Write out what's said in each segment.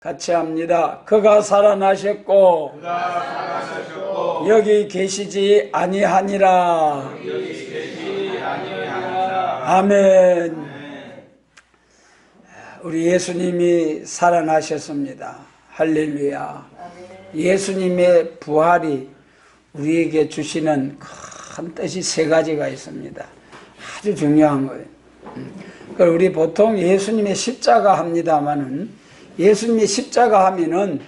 같이 합니다. 그가 살아나셨고 여기 계시지 아니하니라. 아멘. 우리 예수님이 살아나셨습니다. 할렐루야. 예수님의 부활이 우리에게 주시는 큰 뜻이 세 가지가 있습니다. 아주 중요한 거예요. 우리 보통 예수님의 십자가 합니다마는, 예수님의 십자가 하면은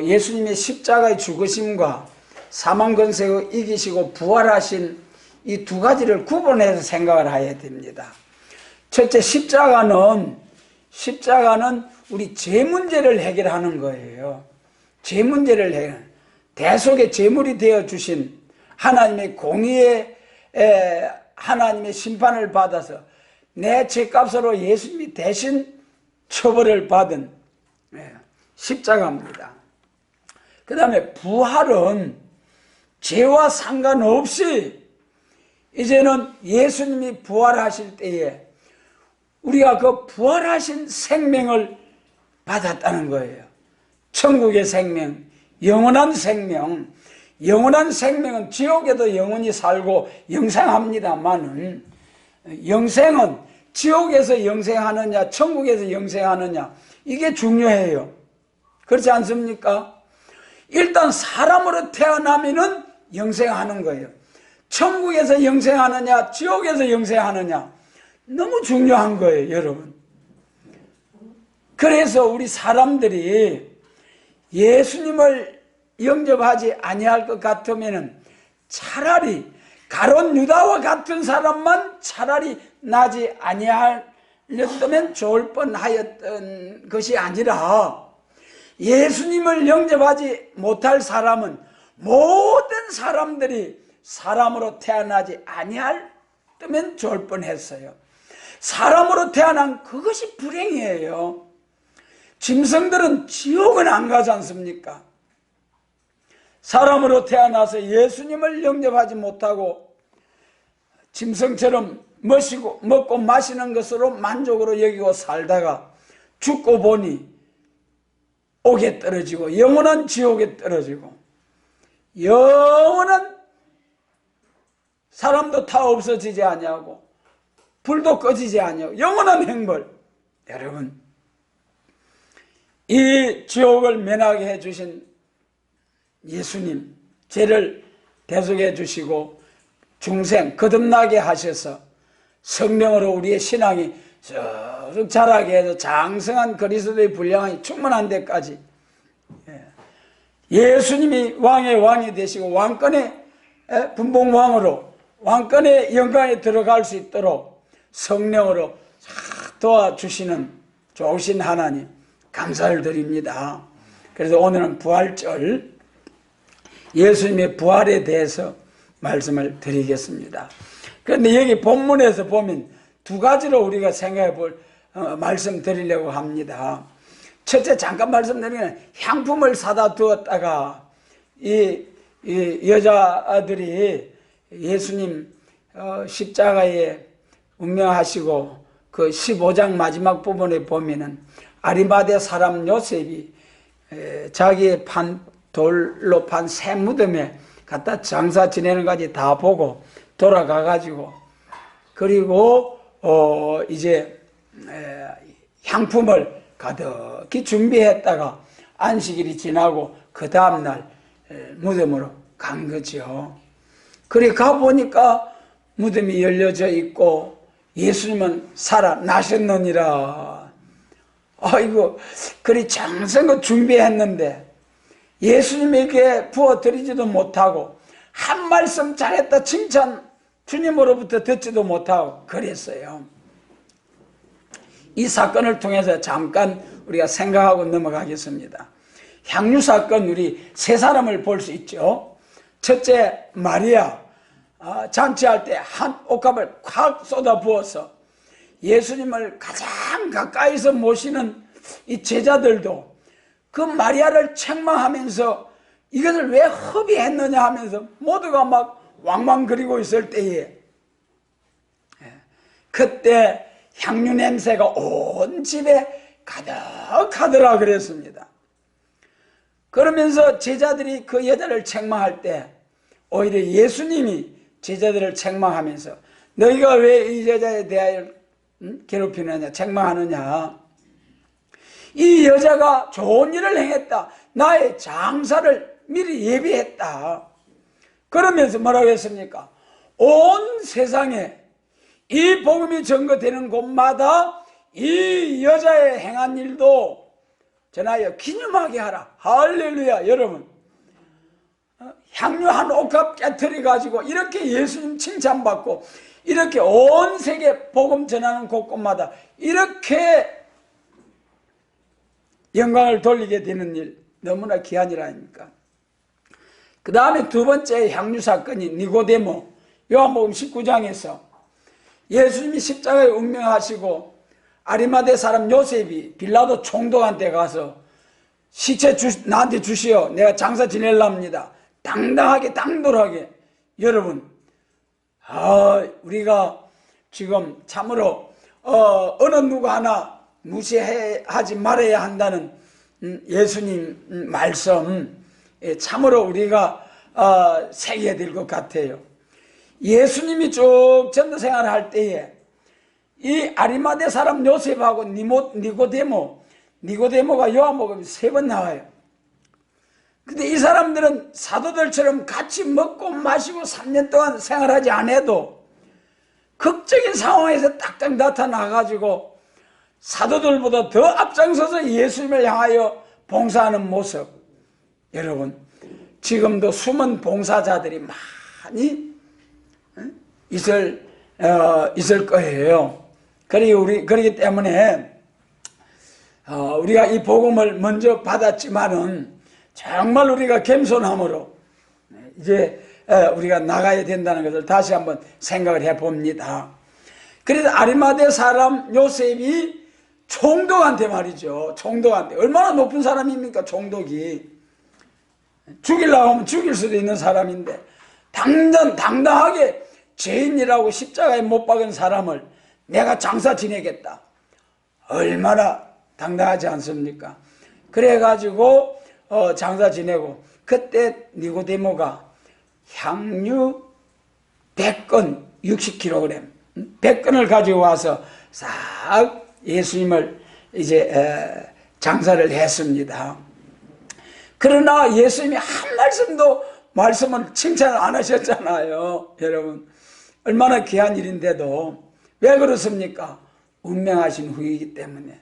예수님의 십자가의 죽으심과 사망 권세를 이기시고 부활하신 이 두 가지를 구분해서 생각을 해야 됩니다. 첫째, 십자가는 우리 죄 문제를 해결하는 거예요. 죄 문제를 해결. 대속의 제물이 되어 주신 하나님의 공의의 하나님의 심판을 받아서 내 죄값으로 예수님이 대신 처벌을 받은 십자가입니다. 그 다음에 부활은 죄와 상관없이 이제는 예수님이 부활하실 때에 우리가 그 부활하신 생명을 받았다는 거예요. 천국의 생명, 영원한 생명. 영원한 생명은 지옥에도 영원히 살고 영생합니다만은, 영생은 지옥에서 영생하느냐 천국에서 영생하느냐 이게 중요해요. 그렇지 않습니까? 일단 사람으로 태어나면은 영생하는 거예요. 천국에서 영생하느냐 지옥에서 영생하느냐 너무 중요한 거예요, 여러분. 그래서 우리 사람들이 예수님을 영접하지 아니할 것 같으면은 차라리 가룟 유다와 같은 사람만 차라리 나지 아니하였다면 좋을 뻔하였던 것이 아니라, 예수님을 영접하지 못할 사람은 모든 사람들이 사람으로 태어나지 아니하였다면 좋을 뻔했어요. 사람으로 태어난 그것이 불행이에요. 짐승들은 지옥은 안 가지 않습니까? 사람으로 태어나서 예수님을 영접하지 못하고 짐승처럼 먹고 마시는 것으로 만족으로 여기고 살다가 죽고 보니 옥에 떨어지고 영원한 지옥에 떨어지고, 영원한 사람도 다 없어지지 아니하고 불도 꺼지지 아니하고 영원한 행벌. 여러분, 이 지옥을 면하게 해주신 예수님, 죄를 대속해 주시고 중생 거듭나게 하셔서 성령으로 우리의 신앙이 쭉 자라게 해서 장성한 그리스도의 분량이 충만한 데까지 예수님이 왕의 왕이 되시고 왕권의 분봉왕으로 왕권의 영광에 들어갈 수 있도록 성령으로 도와주시는 좋으신 하나님 감사를 드립니다. 그래서 오늘은 부활절, 예수님의 부활에 대해서 말씀을 드리겠습니다. 그런데 여기 본문에서 보면 두 가지로 우리가 생각해 볼 말씀 드리려고 합니다. 첫째, 잠깐 말씀드리면 향품을 사다 두었다가 이 여자들이 예수님 십자가에 운명하시고 그 15장 마지막 부분에 보면은 아리마대 사람 요셉이 자기의 돌로 판 새 무덤에 갖다 장사 지내는 까지 다 보고 돌아가가지고, 그리고 이제 향품을 가득히 준비했다가 안식일이 지나고 그 다음날 무덤으로 간 거죠. 그리 가보니까 무덤이 열려져 있고 예수님은 살아나셨느니라. 아이고, 그리 장성을 준비했는데 예수님에게 부어드리지도 못하고 한 말씀 잘했다 칭찬 주님으로부터 듣지도 못하고 그랬어요. 이 사건을 통해서 잠깐 우리가 생각하고 넘어가겠습니다. 향유 사건, 우리 세 사람을 볼 수 있죠. 첫째, 마리아, 잔치할 때 한 옥합을 콱 쏟아 부어서 예수님을 가장 가까이서 모시는 이 제자들도 그 마리아를 책망하면서 이것을 왜 허비했느냐 하면서 모두가 막 왕왕거리고 있을 때에 그때 향유 냄새가 온 집에 가득하더라 그랬습니다. 그러면서 제자들이 그 여자를 책망할 때 오히려 예수님이 제자들을 책망하면서 너희가 왜 이 여자에 대하여 괴롭히느냐 책망하느냐, 이 여자가 좋은 일을 행했다, 나의 장사를 미리 예비했다. 그러면서 뭐라고 했습니까? 온 세상에 이 복음이 전거되는 곳마다 이 여자의 행한 일도 전하여 기념하게 하라. 할렐루야. 여러분, 향유 한 옥합 깨트려 가지고 이렇게 예수님 칭찬받고 이렇게 온 세계 복음 전하는 곳곳마다 이렇게 영광을 돌리게 되는 일, 너무나 귀한 일 아닙니까? 그 다음에 두 번째 향유 사건이 니고데모. 요한복음 19장에서 예수님이 십자가에 운명하시고 아리마대 사람 요셉이 빌라도 총독한테 가서 시체 나한테 주시오, 내가 장사 지낼랍니다. 당당하게 당돌하게. 여러분, 우리가 지금 참으로 어느 누구 하나 무시하지 말아야 한다는 예수님 말씀, 참으로 우리가 새겨야 될 것 같아요. 예수님이 쭉 전도 생활을 할 때에 이 아리마대 사람 요셉하고 니고데모가 요한복음에 3번 나와요. 근데 이 사람들은 사도들처럼 같이 먹고 마시고 3년 동안 생활하지 않아도 극적인 상황에서 딱딱 나타나가지고 사도들보다 더 앞장서서 예수님을 향하여 봉사하는 모습, 여러분 지금도 숨은 봉사자들이 많이 있을 거예요. 그렇기 때문에 우리가 이 복음을 먼저 받았지만은 정말 우리가 겸손함으로 이제 우리가 나가야 된다는 것을 다시 한번 생각을 해봅니다. 그래서 아리마대 사람 요셉이 총독한테 말이죠. 총독한테. 얼마나 높은 사람입니까? 총독이. 죽이려고 하면 죽일 수도 있는 사람인데 당당하게 죄인이라고 십자가에 못 박은 사람을 내가 장사 지내겠다. 얼마나 당당하지 않습니까? 그래가지고 장사 지내고, 그때 니고데모가 향유 100건 60kg 100건을 가지고 와서 싹 예수님을 이제 장사를 했습니다. 그러나 예수님이 한 말씀을 칭찬을 안 하셨잖아요. 여러분, 얼마나 귀한 일인데도. 왜 그렇습니까? 운명하신 후이기 때문에.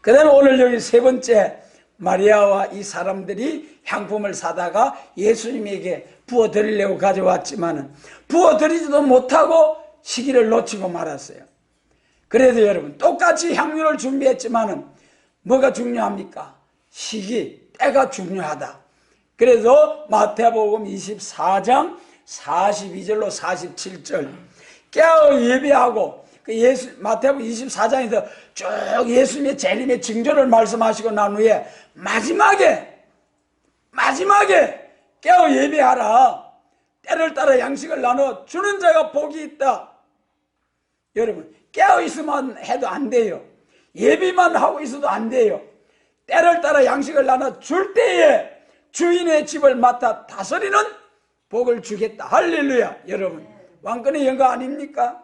그 다음에 오늘 여기 세 번째, 마리아와 이 사람들이 향품을 사다가 예수님에게 부어드리려고 가져왔지만은 부어드리지도 못하고 시기를 놓치고 말았어요. 그래도 여러분, 똑같이 향유를 준비했지만은 뭐가 중요합니까? 시기, 때가 중요하다. 그래서 마태복음 24장 42절로 47절 깨어 예배하고, 마태복음 24장에서 쭉 예수님의 재림의 징조를 말씀하시고 난 후에 마지막에 깨어 예배하라. 때를 따라 양식을 나눠 주는 자가 복이 있다. 여러분, 깨어 있으면 해도 안 돼요. 예비만 하고 있어도 안 돼요. 때를 따라 양식을 나눠 줄 때에 주인의 집을 맡아 다스리는 복을 주겠다. 할렐루야. 여러분, 왕권의 영광 아닙니까?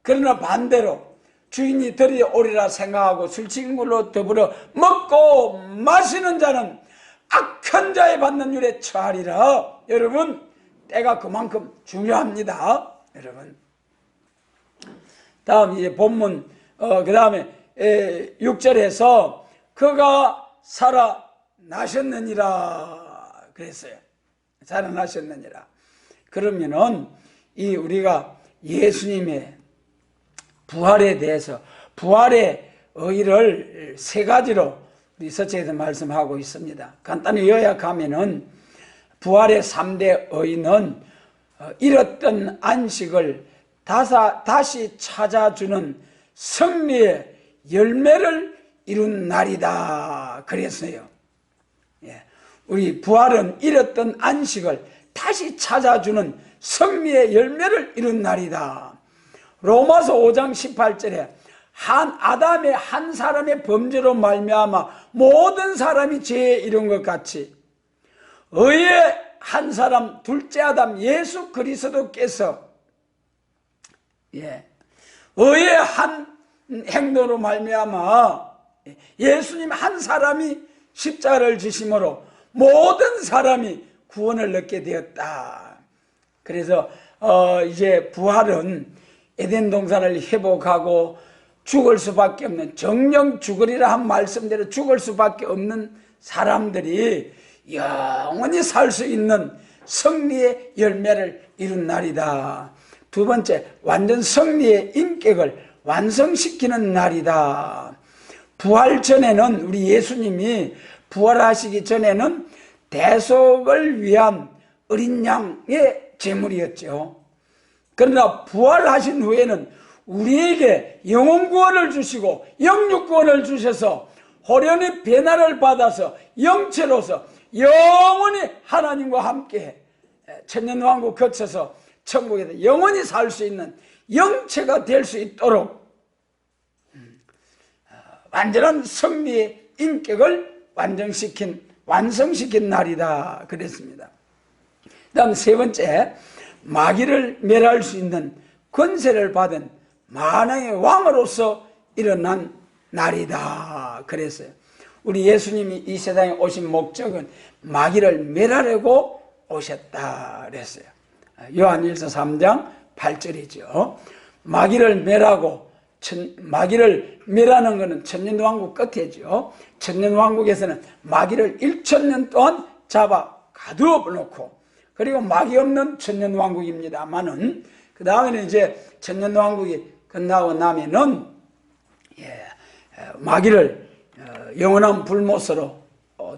그러나 반대로 주인이 들여오리라 생각하고 술친구로 더불어 먹고 마시는 자는 악한 자에 받는 율에 처하리라. 여러분, 때가 그만큼 중요합니다. 여러분, 다음 이제 본문 그 다음에 6절에서 그가 살아나셨느니라 그랬어요. 살아나셨느니라. 그러면은 이 우리가 예수님의 부활에 대해서, 부활의 의의를 세 가지로 우리 서체에서 말씀하고 있습니다. 간단히 요약하면은 부활의 3대 의의는 잃었던 안식을 다시 찾아주는 승리의 열매를 이룬 날이다 그랬어요. 우리 부활은 잃었던 안식을 다시 찾아주는 승리의 열매를 이룬 날이다. 로마서 5장 18절에 한 아담의 한 사람의 범죄로 말미암아 모든 사람이 죄에 이른 것 같이 의의 한 사람 둘째 아담 예수 그리스도께서 의의 한 행동으로 말미암아 예수님 한 사람이 십자가를 지심으로 모든 사람이 구원을 얻게 되었다. 그래서 이제 부활은 에덴 동산을 회복하고 죽을 수밖에 없는 정령 죽으리라 한 말씀대로 죽을 수밖에 없는 사람들이 영원히 살 수 있는 승리의 열매를 이룬 날이다. 두 번째, 완전 승리의 인격을 완성시키는 날이다. 부활 전에는 우리 예수님이 부활하시기 전에는 대속을 위한 어린 양의 제물이었죠. 그러나 부활하신 후에는 우리에게 영혼 구원을 주시고 영육 구원을 주셔서 호련히 변화를 받아서 영체로서 영원히 하나님과 함께 천년왕국 거쳐서 천국에서 영원히 살 수 있는 영체가 될 수 있도록 완전한 승리의 인격을 완성시킨 날이다 그랬습니다. 다음 세 번째, 마귀를 멸할 수 있는 권세를 받은 만왕의 왕으로서 일어난 날이다 그랬어요. 우리 예수님이 이 세상에 오신 목적은 마귀를 멸하려고 오셨다 그랬어요. 요한일서 3장 8절이죠. 마귀를 멸하고 마귀를 멸하는 것은 천년왕국 끝이죠. 천년왕국에서는 마귀를 1000년 동안 잡아 가두어 놓고 그리고 마귀 없는 천년왕국입니다만은 그 다음에는 이제 천년왕국이 끝나고 나면은 마귀를 영원한 불못으로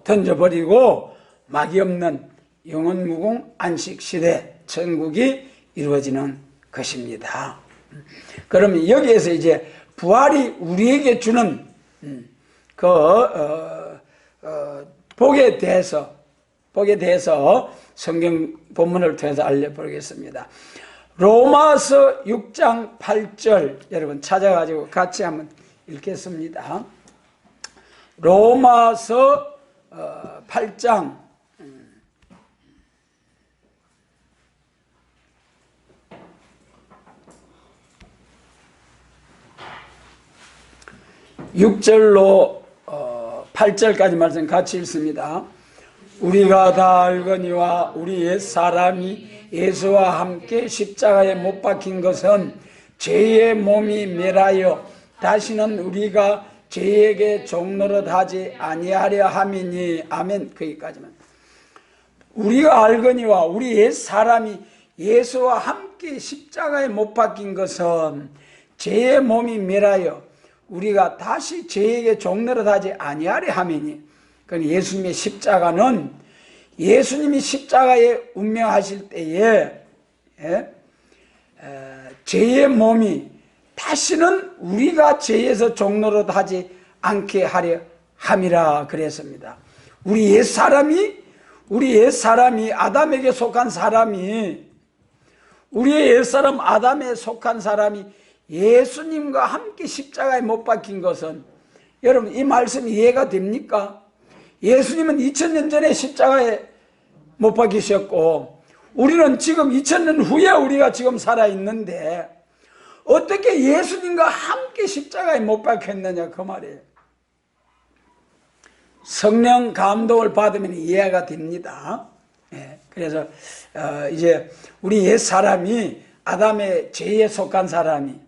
던져버리고 마귀 없는 영원무궁 안식시대 천국이 이루어지는 것입니다. 그러면 여기에서 이제 부활이 우리에게 주는 복에 대해서 성경 본문을 통해서 알려보겠습니다. 로마서 6장 8절 여러분 찾아가지고 같이 한번 읽겠습니다. 로마서 8장 6절로 8절까지 말씀 같이 읽습니다. 우리가 다 알거니와 우리 옛사람이 예수와 함께 십자가에 못 박힌 것은 죄의 몸이 멸하여 다시는 우리가 죄에게 종노릇하지 아니하려 함이니. 아멘. 거기까지만. 우리가 알거니와 우리 옛사람이 예수와 함께 십자가에 못 박힌 것은 죄의 몸이 멸하여 우리가 다시 죄에게 종노릇하지 아니하려 함이니. 그러니까 예수님의 십자가는 예수님이 십자가에 운명하실 때에 죄의 몸이 다시는 우리가 죄에서 종노릇하지 않게 하려 함이라 그랬습니다. 우리 옛사람이 아담에게 속한 사람이 우리의 옛사람 아담에 속한 사람이 예수님과 함께 십자가에 못 박힌 것은 여러분 이 말씀이 이해가 됩니까? 예수님은 2000년 전에 십자가에 못 박히셨고 우리는 지금 2000년 후에 우리가 지금 살아있는데 어떻게 예수님과 함께 십자가에 못 박혔느냐 그 말이에요. 성령 감동을 받으면 이해가 됩니다. 그래서 이제 우리 옛사람이 아담의 죄에 속한 사람이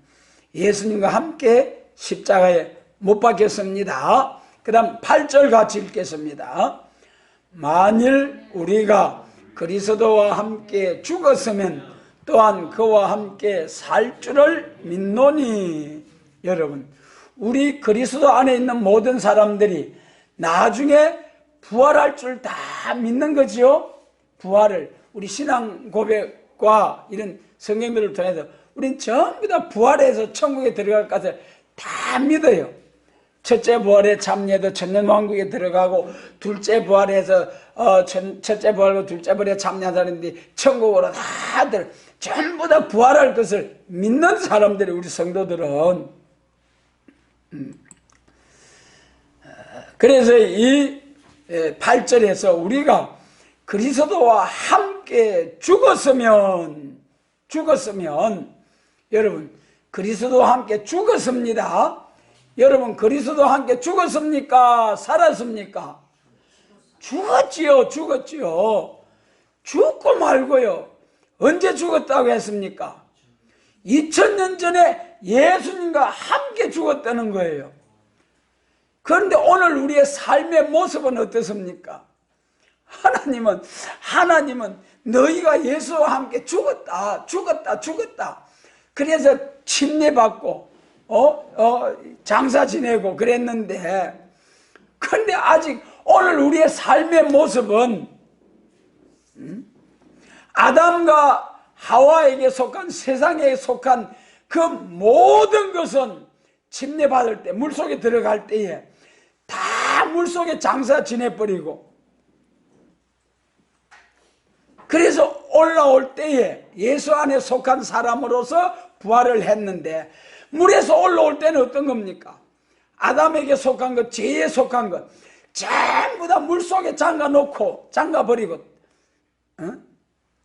예수님과 함께 십자가에 못 박혔습니다. 그 다음 8절 같이 읽겠습니다. 만일 우리가 그리스도와 함께 죽었으면 또한 그와 함께 살 줄을 믿노니. 여러분 우리 그리스도 안에 있는 모든 사람들이 나중에 부활할 줄 다 믿는 거지요. 부활을 우리 신앙 고백과 이런 성경들을 통해서 우린 전부 다 부활해서 천국에 들어갈 것을 다 믿어요. 첫째 부활에 참여해도 천년왕국에 들어가고 둘째 부활해서 첫째 부활과 둘째 부활에 참여한 사람들이 천국으로 다들 전부 다 부활할 것을 믿는 사람들이 우리 성도들은. 그래서 이 8절에서 우리가 그리스도와 함께 죽었으면 여러분 그리스도와 함께 죽었습니다. 여러분 그리스도와 함께 죽었습니까? 살았습니까? 죽었지요. 죽고 말고요. 언제 죽었다고 했습니까? 2000년 전에 예수님과 함께 죽었다는 거예요. 그런데 오늘 우리의 삶의 모습은 어떻습니까? 하나님은 너희가 예수와 함께 죽었다. 그래서 침례받고 장사 지내고 그랬는데, 그런데 아직 오늘 우리의 삶의 모습은 아담과 하와에게 속한, 세상에 속한 그 모든 것은 침례받을 때, 물속에 들어갈 때에 다 물속에 장사 지내버리고, 그래서 올라올 때에 예수 안에 속한 사람으로서 부활을 했는데, 물에서 올라올 때는 어떤 겁니까? 아담에게 속한 것, 죄에 속한 것 전부 다 물속에 잠가버리고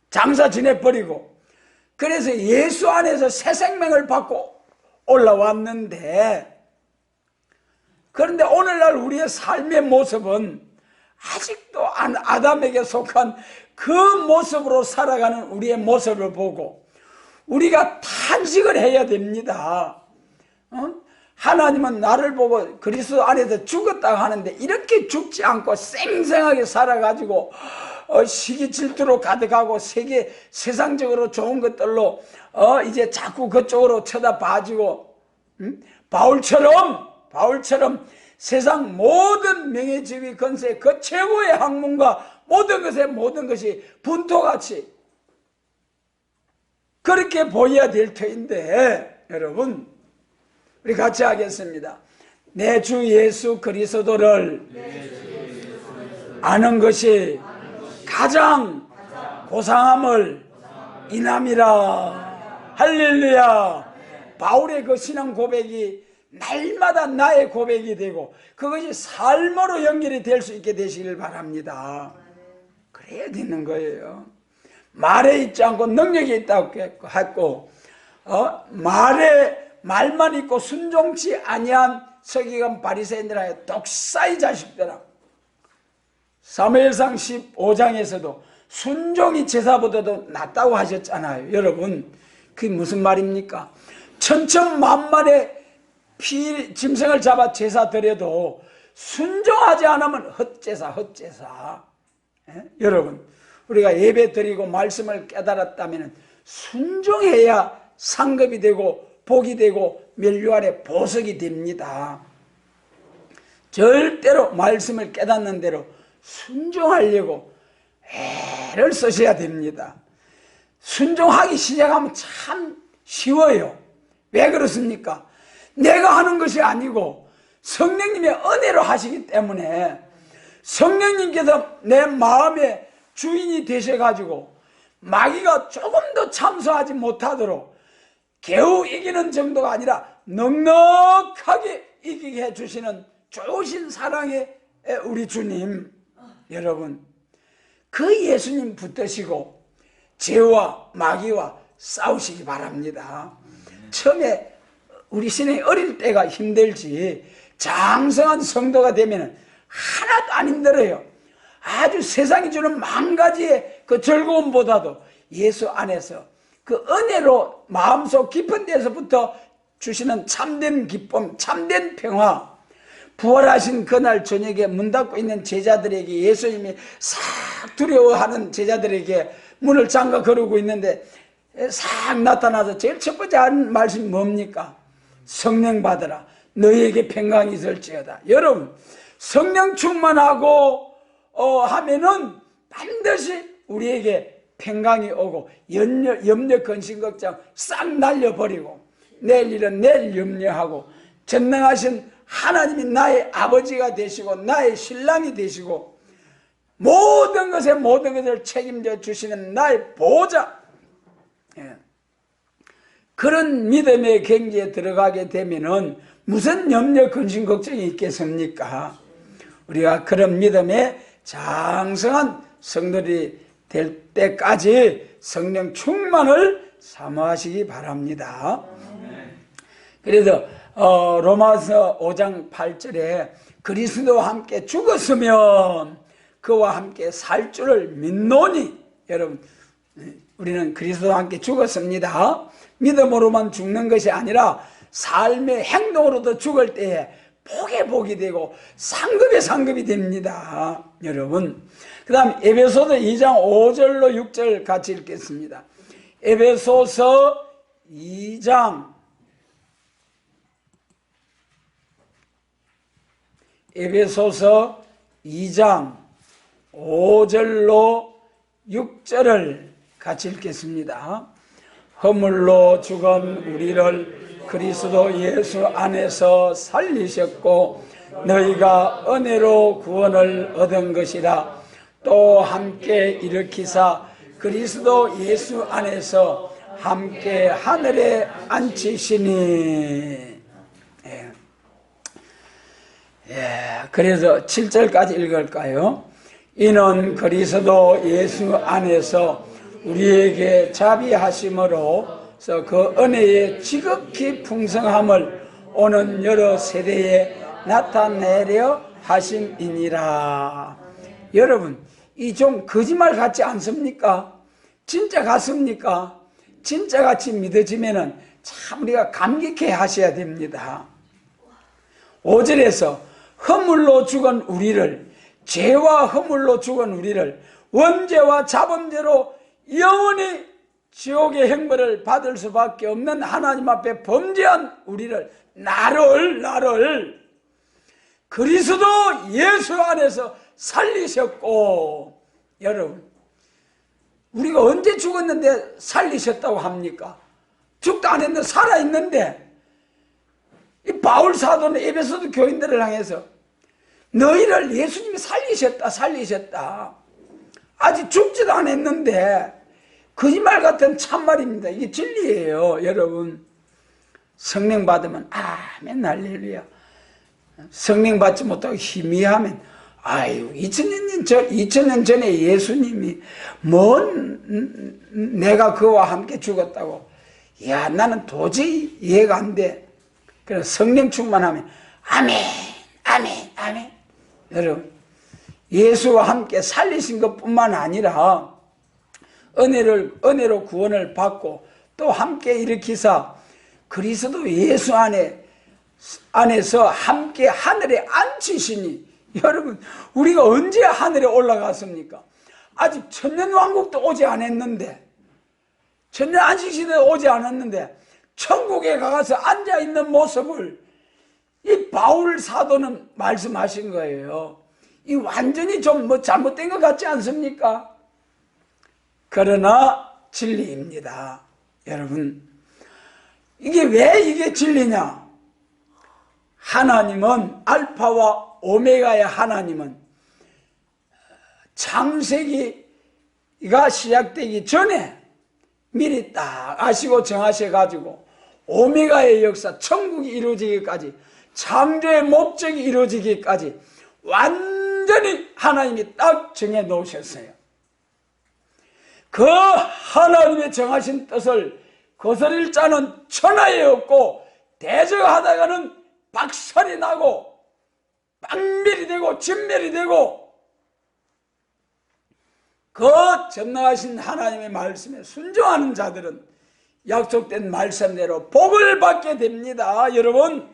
장사 지내버리고, 그래서 예수 안에서 새 생명을 받고 올라왔는데, 그런데 오늘날 우리의 삶의 모습은 아직도 아담에게 속한 그 모습으로 살아가는 우리의 모습을 보고 우리가 탄식을 해야 됩니다. 하나님은 나를 보고 그리스도 안에서 죽었다고 하는데, 이렇게 죽지 않고 쌩쌩하게 살아가지고 시기 질투로 가득하고 세상적으로 좋은 것들로 이제 자꾸 그쪽으로 쳐다봐지고, 바울처럼 세상 모든 명예, 지위, 건세, 그 최고의 학문과 모든 것이 분토같이 그렇게 보여야 될 터인데, 여러분 우리 같이 하겠습니다. 내 주 예수 그리스도를 아는 것이 가장 고상함을 인함이라. 할렐루야. 바울의 그 신앙 고백이 날마다 나의 고백이 되고 그것이 삶으로 연결이 될 수 있게 되시길 바랍니다. 그래야 되는 거예요. 말에 있지 않고 능력이 있다고 했고, 말만 있고 순종치 아니한 서기관 바리새인들아, 독사의 자식들아. 사무엘상 15장에서도 순종이 제사보다도 낫다고 하셨잖아요. 여러분 그게 무슨 말입니까? 천천만만의 짐승을 잡아 제사 드려도 순종하지 않으면 헛제사. 여러분 우리가 예배 드리고 말씀을 깨달았다면 순종해야 상급이 되고 복이 되고 멸류 아래 보석이 됩니다. 절대로 말씀을 깨닫는 대로 순종하려고 애를 쓰셔야 됩니다. 순종하기 시작하면 참 쉬워요. 왜 그렇습니까? 내가 하는 것이 아니고 성령님의 은혜로 하시기 때문에, 성령님께서 내 마음의 주인이 되셔가지고 마귀가 조금도 참소하지 못하도록 겨우 이기는 정도가 아니라 넉넉하게 이기게 해주시는 좋으신 사랑의 우리 주님, 여러분 그 예수님 붙드시고 죄와 마귀와 싸우시기 바랍니다. 처음에 우리 신앙이 어릴 때가 힘들지 장성한 성도가 되면 하나도 안 힘들어요. 아주 세상이 주는 만 가지의 그 즐거움보다도 예수 안에서 그 은혜로 마음속 깊은 데서부터 주시는 참된 기쁨, 참된 평화, 부활하신 그날 저녁에 문 닫고 있는 제자들에게, 예수님이 싹 두려워하는 제자들에게 문을 잠가 거르고 있는데 싹 나타나서 제일 첫 번째 하는 말씀이 뭡니까? 성령 받으라, 너희에게 평강이 있을지어다. 여러분 성령 충만하고 하면은 반드시 우리에게 평강이 오고 염려 근심 걱정 싹 날려버리고 내일 일은 내일 염려하고 전능하신 하나님이 나의 아버지가 되시고 나의 신랑이 되시고 모든 것을 책임져 주시는 나의 보호자, 그런 믿음의 경지에 들어가게 되면은 무슨 염려, 근심, 걱정이 있겠습니까? 우리가 그런 믿음에 장성한 성도들이 될 때까지 성령 충만을 사모하시기 바랍니다. 그래서 로마서 5장 8절에 그리스도와 함께 죽었으면 그와 함께 살 줄을 믿노니, 여러분 우리는 그리스도와 함께 죽었습니다. 믿음으로만 죽는 것이 아니라 삶의 행동으로도 죽을 때에 복에 복이 되고 상급에 상급이 됩니다. 여러분, 그 다음 에베소서 2장 5절로 6절 같이 읽겠습니다. 에베소서 2장 5절로 6절을 같이 읽겠습니다. 허물로 죽은 우리를 그리스도 예수 안에서 살리셨고 너희가 은혜로 구원을 얻은 것이라. 또 함께 일으키사 그리스도 예수 안에서 함께 하늘에 앉히시니. 그래서 7절까지 읽을까요? 이는 그리스도 예수 안에서 우리에게 자비하심으로서 그 은혜의 지극히 풍성함을 오는 여러 세대에 나타내려 하심이니라. 여러분, 이 좀 거짓말 같지 않습니까? 진짜 같습니까? 진짜 같이 믿어지면은 참 우리가 감격해 하셔야 됩니다. 5절에서 허물로 죽은 우리를, 죄와 허물로 죽은 우리를 원죄와 자범죄로 영원히 지옥의 형벌을 받을 수밖에 없는 하나님 앞에 범죄한 우리를, 나를 그리스도 예수 안에서 살리셨고. 여러분, 우리가 언제 죽었는데 살리셨다고 합니까? 죽도 안 했는데 살아있는데. 이 바울 사도는 에베소도 교인들을 향해서 너희를 예수님이 살리셨다. 아직 죽지도 않았는데, 거짓말 같은 참말입니다. 이게 진리예요. 여러분, 성령 받으면 아멘 할렐루야. 성령 받지 못하고 희미하면 아유 2000년 전에 예수님이 내가 그와 함께 죽었다고, 야 나는 도저히 이해가 안 돼. 그래서 성령 충만하면 아멘 아멘 아멘. 여러분, 예수와 함께 살리신 것뿐만 아니라 은혜로 구원을 받고 또 함께 일으키사 그리스도 예수 안에서 함께 하늘에 앉히시니. 여러분, 우리가 언제 하늘에 올라갔습니까? 아직 천년왕국도 오지 않았는데, 천년 안식시대도 오지 않았는데 천국에 가서 앉아있는 모습을 이 바울 사도는 말씀하신 거예요. 이 완전히 좀 잘못된 것 같지 않습니까? 그러나 진리입니다. 여러분, 이게 진리냐? 하나님은, 알파와 오메가의 하나님은 창세기가 시작되기 전에 미리 딱 아시고 정하셔가지고 오메가의 역사, 천국이 이루어지기까지, 창조의 목적이 이루어지기까지 완전히 하나님이 딱 정해 놓으셨어요. 그 하나님의 정하신 뜻을 거스릴 자는 천하에 없고, 대적하다가는 박살이 나고 빵멸이 되고 진멸이 되고, 그 전능하신 하나님의 말씀에 순종하는 자들은 약속된 말씀대로 복을 받게 됩니다. 여러분,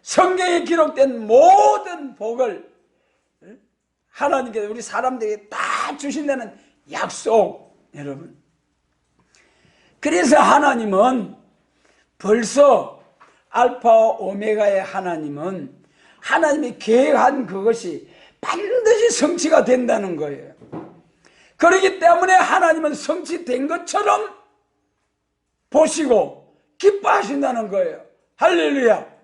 성경에 기록된 모든 복을 하나님께서 우리 사람들에게 다 주신다는 약속. 여러분, 그래서 하나님은 벌써 알파와 오메가의 하나님은 하나님이 계획한 그것이 반드시 성취가 된다는 거예요. 그렇기 때문에 하나님은 성취된 것처럼 보시고 기뻐하신다는 거예요. 할렐루야.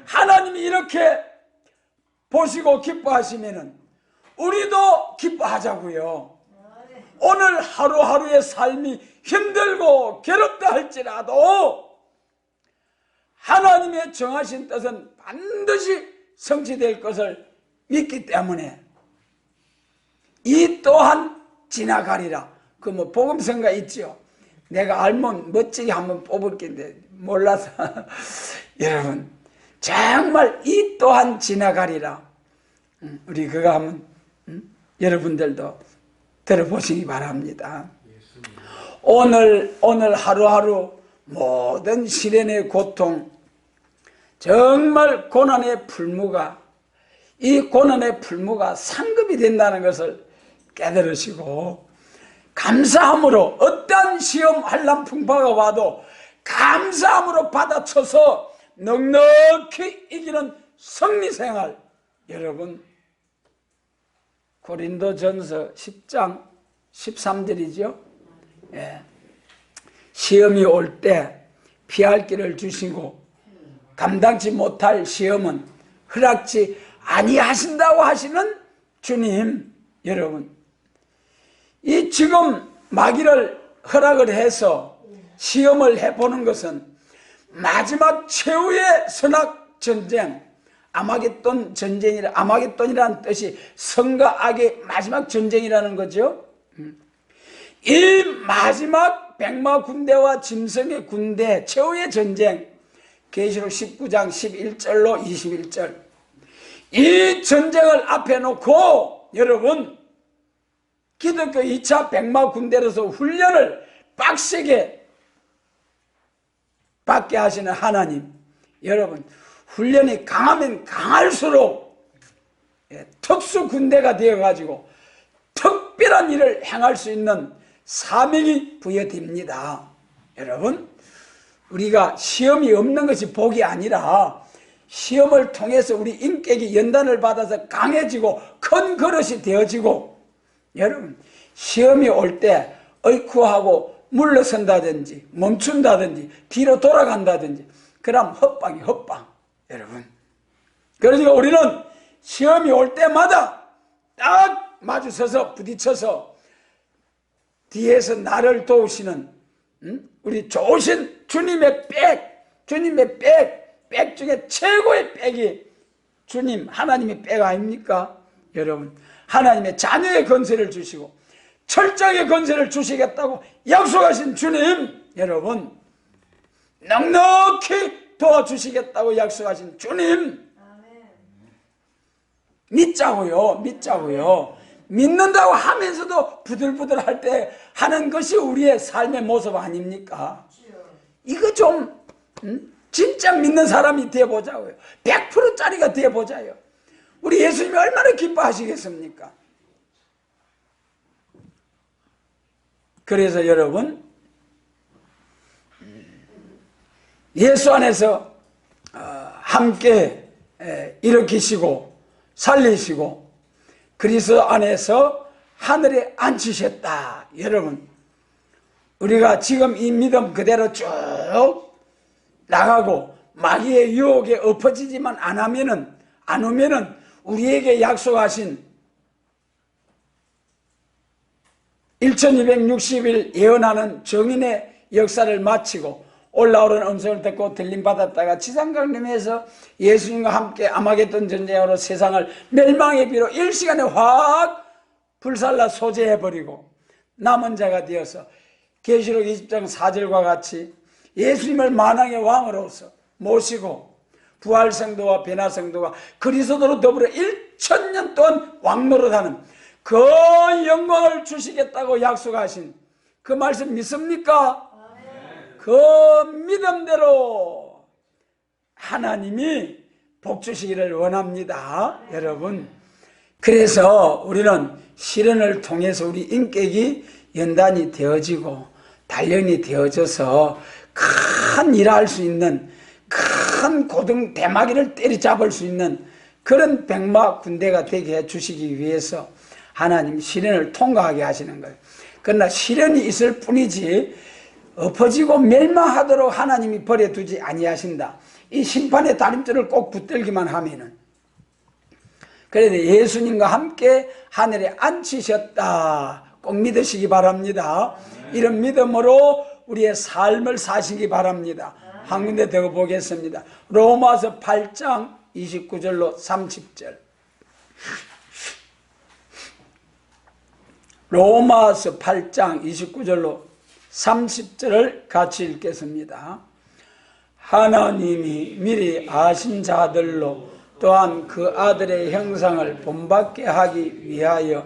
하나님이 이렇게 보시고 기뻐하시면은 우리도 기뻐하자고요. 오늘 하루하루의 삶이 힘들고 괴롭다 할지라도 하나님의 정하신 뜻은 반드시 성취될 것을 믿기 때문에 이 또한 지나가리라. 그 뭐 복음성가 있지요. 내가 알면 멋지게 한번 뽑을 건데 몰라서 여러분 정말 이 또한 지나가리라. 우리 그거 한번 여러분들도 들어보시기 바랍니다. 오늘 하루하루 모든 시련의 고통, 정말 고난의 풀무가, 이 고난의 풀무가 상급이 된다는 것을 깨달으시고 감사함으로 어떠한 시험 환난 풍파가 와도 감사함으로 받아쳐서 넉넉히 이기는 승리생활. 여러분 고린도전서 10장 13절이죠. 예. 시험이 올 때 피할 길을 주시고 감당치 못할 시험은 허락지 아니하신다고 하시는 주님. 여러분 이 지금 마귀를 허락을 해서 시험을 해보는 것은 마지막 최후의 선악 전쟁, 아마겟돈 전쟁이라, 아마겟돈이라는 뜻이 선과 악의 마지막 전쟁이라는 거죠. 이 마지막 백마 군대와 짐승의 군대 최후의 전쟁, 계시록 19장 11절로 21절, 이 전쟁을 앞에 놓고 여러분 기독교 2차 백마 군대로서 훈련을 빡세게 받게 하시는 하나님. 여러분 훈련이 강하면 강할수록 특수 군대가 되어가지고 특별한 일을 행할 수 있는 사명이 부여됩니다. 여러분 우리가 시험이 없는 것이 복이 아니라 시험을 통해서 우리 인격이 연단을 받아서 강해지고 큰 그릇이 되어지고, 여러분 시험이 올 때 어이쿠하고 물러선다든지 멈춘다든지 뒤로 돌아간다든지 그럼 헛방이 헛방. 여러분 그러니까 우리는 시험이 올 때마다 딱 마주서서 부딪혀서 뒤에서 나를 도우시는 우리 좋으신 주님의 백 중에 최고의 백이 주님 하나님의 백 아닙니까? 여러분 하나님의 자녀의 건세를 주시고 철저하게 건세를 주시겠다고 약속하신 주님, 여러분 넉넉히 도와주시겠다고 약속하신 주님 믿자고요. 믿는다고 하면서도 부들부들할 때 하는 것이 우리의 삶의 모습 아닙니까? 이거 좀 진짜 믿는 사람이 되어보자고요. 100%짜리가 되어보자요. 우리 예수님이 얼마나 기뻐하시겠습니까? 그래서 여러분 예수 안에서 함께 일으키시고 살리시고 그리스도 안에서 하늘에 앉히셨다. 여러분 우리가 지금 이 믿음 그대로 쭉 나가고 마귀의 유혹에 엎어지지만 안 오면은 우리에게 약속하신 1260일 예언하는 정인의 역사를 마치고 올라오는 음성을 듣고 들림받았다가 지상강림에서 예수님과 함께 아마겟돈 전쟁으로 세상을 멸망의 비로 일시간에 확 불살라 소재해버리고 남은 자가 되어서 계시록 20장 4절과 같이 예수님을 만왕의 왕으로서 모시고 부활성도와 변화성도가 그리스도로 더불어 1000년 동안 왕노릇하는 그 영광을 주시겠다고 약속하신 그 말씀 믿습니까? 그 믿음대로 하나님이 복 주시기를 원합니다. 여러분 그래서 우리는 시련을 통해서 우리 인격이 연단이 되어지고 단련이 되어져서 큰 일을 할 수 있는 큰 고등 대마기를 때리잡을 수 있는 그런 백마 군대가 되게 해주시기 위해서 하나님 시련을 통과하게 하시는 거예요. 그러나 시련이 있을 뿐이지 엎어지고 멸망하도록 하나님이 버려두지 아니하신다. 이 심판의 다림줄을 꼭 붙들기만 하면은. 그래서 예수님과 함께 하늘에 앉히셨다. 꼭 믿으시기 바랍니다. 이런 믿음으로 우리의 삶을 사시기 바랍니다. 한 군데 더 보겠습니다. 로마서 8장 29절로 30절. 로마서 8장 29절로 30절을 같이 읽겠습니다. 하나님이 미리 아신 자들로 또한 그 아들의 형상을 본받게 하기 위하여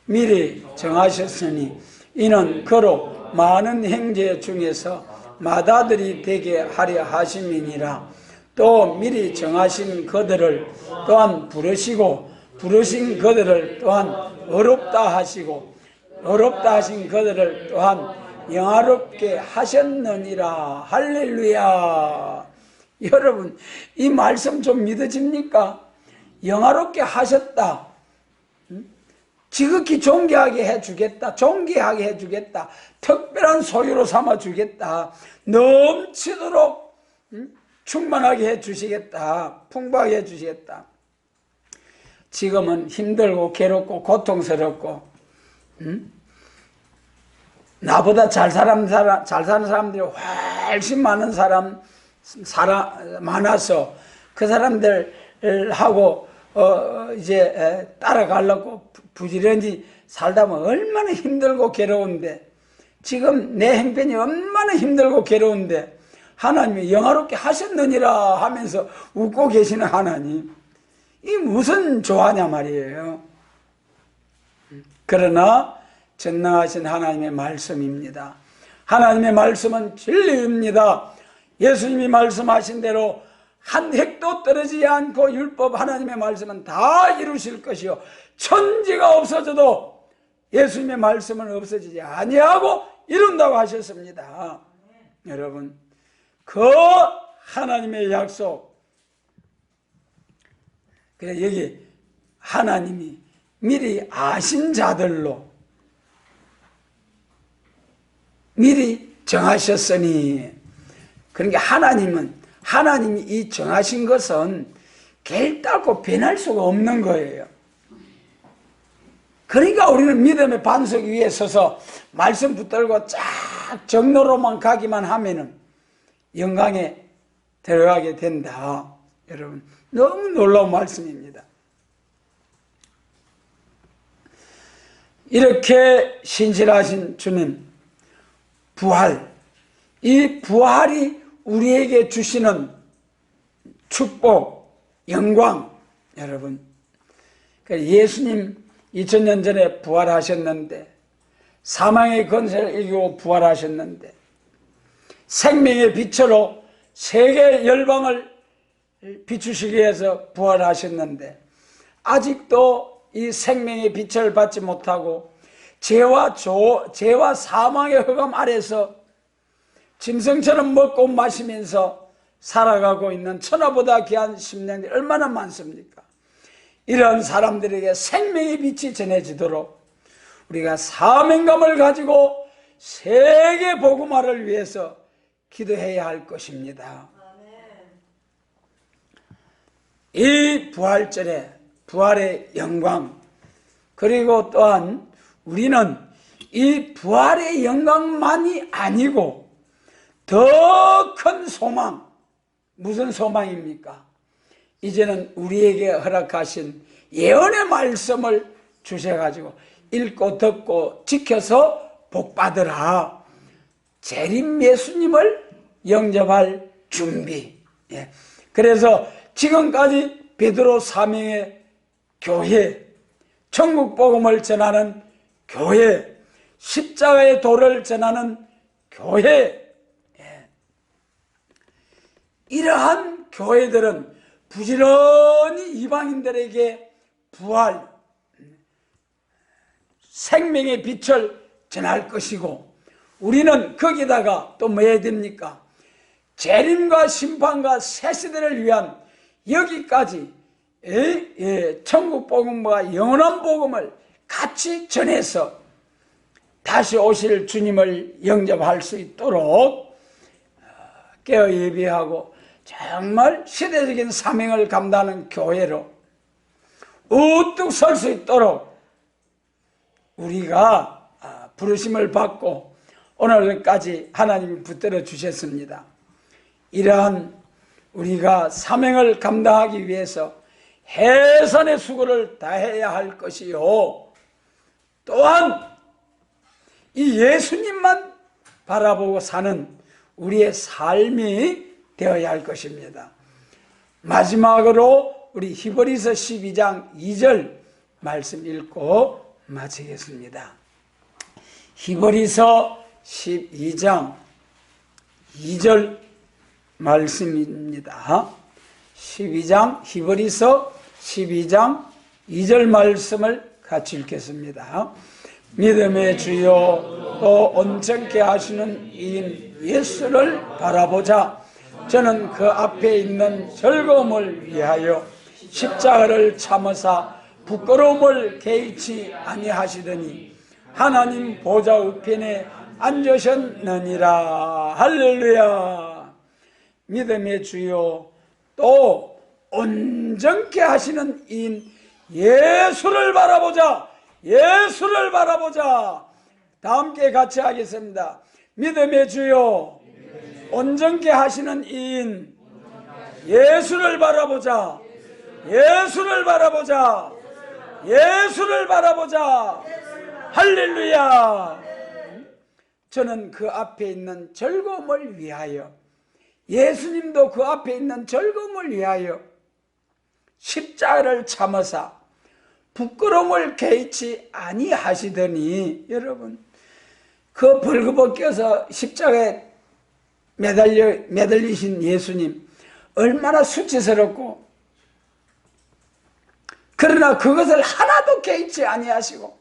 미리 정하셨으니 이는 그로 많은 형제 중에서 맏아들이 되게 하려 하심이니라. 또 미리 정하신 그들을 또한 부르시고 부르신 그들을 또한 어렵다 하시고 어렵다 하신 그들을 또한 영화롭게 하셨느니라. 할렐루야. 여러분, 이 말씀 좀 믿어집니까? 영화롭게 하셨다. 지극히 존귀하게 해주겠다. 존귀하게 해주겠다. 특별한 소유로 삼아주겠다. 넘치도록 충만하게 해주시겠다. 풍부하게 해주시겠다. 지금은 힘들고 괴롭고 고통스럽고 나보다 잘 사는 사람들이 훨씬 많은 많아서 그 사람들하고 이제 따라가려고 부지런히 살다 보면 얼마나 힘들고 괴로운데, 지금 내 행편이 얼마나 힘들고 괴로운데 하나님이 영화롭게 하셨느니라 하면서 웃고 계시는 하나님, 이 무슨 조화냐 말이에요. 그러나 전능하신 하나님의 말씀입니다. 하나님의 말씀은 진리입니다. 예수님이 말씀하신 대로 한 획도 떨어지지 않고 율법 하나님의 말씀은 다 이루실 것이요 천지가 없어져도 예수님의 말씀은 없어지지 아니하고 이룬다고 하셨습니다. 여러분, 그 하나님의 약속, 그래 여기 하나님이 미리 아신 자들로 미리 정하셨으니, 그러니까 하나님이 이 정하신 것은 결단코 변할 수가 없는 거예요. 그러니까 우리는 믿음의 반석 위에 서서 말씀 붙들고 쫙 정로로만 가기만 하면은 영광에 들어가게 된다. 여러분, 너무 놀라운 말씀입니다. 이렇게 신실하신 주님, 부활, 이 부활이 우리에게 주시는 축복, 영광, 여러분, 예수님 2000년 전에 부활하셨는데, 사망의 권세를 이기고 부활하셨는데, 생명의 빛으로 세계 열방을 비추시기 위해서 부활하셨는데, 아직도 이 생명의 빛을 받지 못하고 죄와 사망의 흑암 아래서 짐승처럼 먹고 마시면서 살아가고 있는 천하보다 귀한 심령들이 얼마나 많습니까? 이런 사람들에게 생명의 빛이 전해지도록 우리가 사명감을 가지고 세계 복음화를 위해서 기도해야 할 것입니다. 이 부활절에 부활의 영광, 그리고 또한 우리는 이 부활의 영광만이 아니고 더 큰 소망, 무슨 소망입니까? 이제는 우리에게 허락하신 예언의 말씀을 주셔가지고 읽고 듣고 지켜서 복받으라. 재림 예수님을 영접할 준비. 그래서 지금까지 베드로 사명의 교회, 천국 복음을 전하는 교회, 십자가의 도를 전하는 교회, 이러한 교회들은 부지런히 이방인들에게 부활, 생명의 빛을 전할 것이고, 우리는 거기다가 또 뭐 해야 됩니까? 재림과 심판과 새 시대를 위한 여기까지 천국 복음과 영원한 복음을 같이 전해서 다시 오실 주님을 영접할 수 있도록 깨어 예비하고 정말 시대적인 사명을 감당하는 교회로 우뚝 설 수 있도록 우리가 부르심을 받고 오늘까지 하나님이 붙들어 주셨습니다. 이러한 우리가 사명을 감당하기 위해서 해산의 수고를 다해야 할 것이요, 또한 이 예수님만 바라보고 사는 우리의 삶이 되어야 할 것입니다. 마지막으로 우리 히브리서 12장 2절 말씀 읽고 마치겠습니다. 히브리서 12장 2절 말씀입니다. 히브리서 12장 2절 말씀을 같이 읽겠습니다. 믿음의 주요 또 온전케 하시는 이인 예수를 바라보자. 저는 그 앞에 있는 즐거움을 위하여 십자가를 참으사 부끄러움을 개의치 아니하시더니 하나님 보좌 우편에 앉으셨느니라. 할렐루야. 믿음의 주요 또 온전케 하시는 이인 예수를 바라보자. 예수를 바라보자. 다 함께 같이 하겠습니다. 믿음의 주요 온전케 하시는 이인 예수를 바라보자. 예수를 바라보자. 예수를 바라보자. 할렐루야. 저는 그 앞에 있는 즐거움을 위하여, 예수님도 그 앞에 있는 즐거움을 위하여 십자가를 참으사 부끄러움을 개의치 아니하시더니, 여러분 그 벌거벗겨서 십자가에 매달리신 예수님 얼마나 수치스럽고, 그러나 그것을 하나도 개의치 아니하시고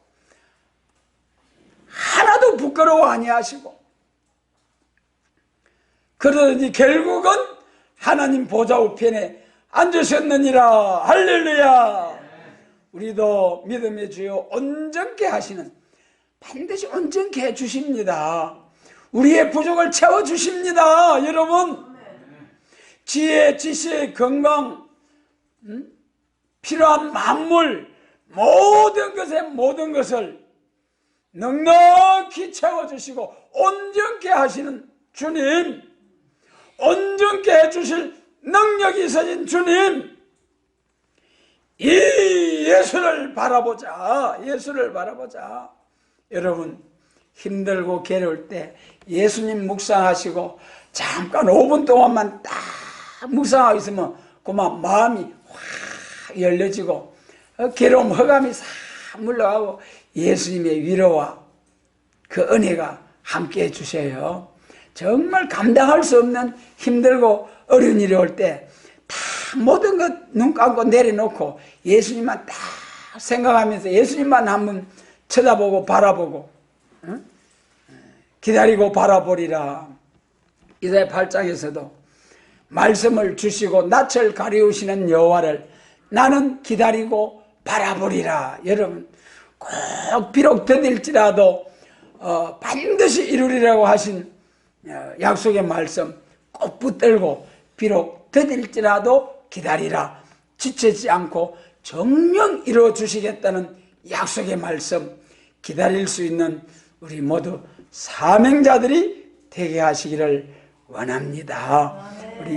하나도 부끄러워 아니하시고, 그러더니 결국은 하나님 보좌 우편에 앉으셨느니라. 할렐루야. 우리도 믿음의 주요 온전케 하시는, 반드시 온전케 해주십니다. 우리의 부족을 채워주십니다. 여러분, 지혜, 지식, 건강, 필요한 만물, 모든 것을 넉넉히 채워주시고 온전케 하시는 주님, 온전케 해주실 능력이 있으신 주님, 이 예수를 바라보자. 예수를 바라보자. 여러분, 힘들고 괴로울 때 예수님 묵상하시고 잠깐 5분 동안만 딱 묵상하고 있으면 그만 마음이 확 열려지고 괴로움 허감이 싹 물러가고 예수님의 위로와 그 은혜가 함께 해주셔요. 정말 감당할 수 없는 힘들고 어려운 일이 올 때 다 모든 것 눈 감고 내려놓고 예수님만 딱 생각하면서 예수님만 한번 쳐다보고 바라보고 기다리고 바라보리라. 이사야 8장에서도 말씀을 주시고 낯을 가리우시는 여호와를 나는 기다리고 바라보리라. 여러분, 꼭 비록 더딜지라도 반드시 이루리라고 하신 약속의 말씀 꼭 붙들고 비록 더딜지라도 기다리라. 지치지 않고 정녕 이루어 주시겠다는 약속의 말씀 기다릴 수 있는 우리 모두 사명자들이 되게 하시기를 원합니다.